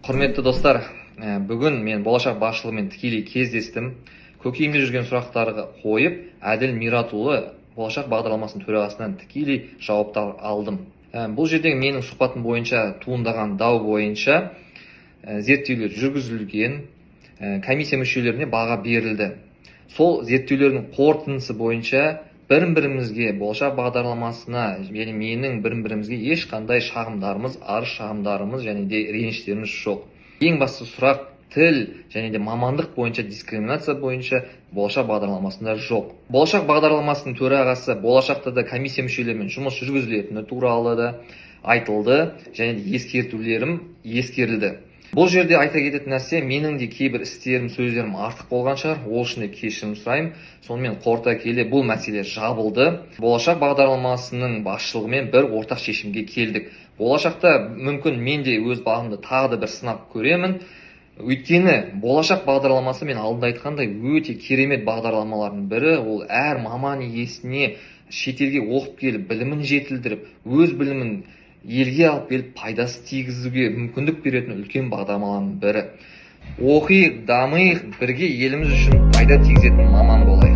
Құрметті достар, бүгін мен болашақ басшылығымен тікелей кездестім. Көкейімде жүрген сұрақтарға қойып, Әділ Миратұлы болашақ бағдарламасының төрағасынан тікелей жауаптар алдым. Бұл жердегі менің сұхбатым бойынша туындаған дау бойынша зерттеулер жүргізілген, комиссия мүшелеріне баға берілді. Сол зерттеулердің қорытындысы бойынша бірімізге болашақ бағдарламасына және менің бірімізге ешқандай шағымдарымыз, арыз шағымдарымыз және де реніштеріміз жоқ. Ең басты сұрақ тіл және де мамандық бойынша дискриминация бойынша болашақ бағдарламасында жоқ. Болашақ бағдарламасының төрағасы болашақта да комиссия мүшелерімен жұмыс жүргізілетіні туралы да айтылды және де ескертулерім ескерілді. Бұл жерде айта кететін нәрсе, менің де кейбір істерім, сөздерім артық болған шығар, ол үшін де кешірім сұраймын. Сонымен қорыта келе бұл мәселе жабылды. Болашақ бағдарламасының басшылығымен бір ортақ шешімге келдік. Болашақта мүмкін мен де өз бағымды тағы да бір сынап көремін. Өйткені болашақ бағдарламасы мен алдында айтқандай өте керемет бағдарламалардың бірі. Ол әр маман иесіне шетелге оқып келіп, білімін жетілдіріп, өз білімін елге алып келіп пайдасы тигізуге мүмкіндік беретін үлкен бағдарламаның бірі. Оқиық, дамиық, бірге еліміз үшін пайда тигізетін маман болайық.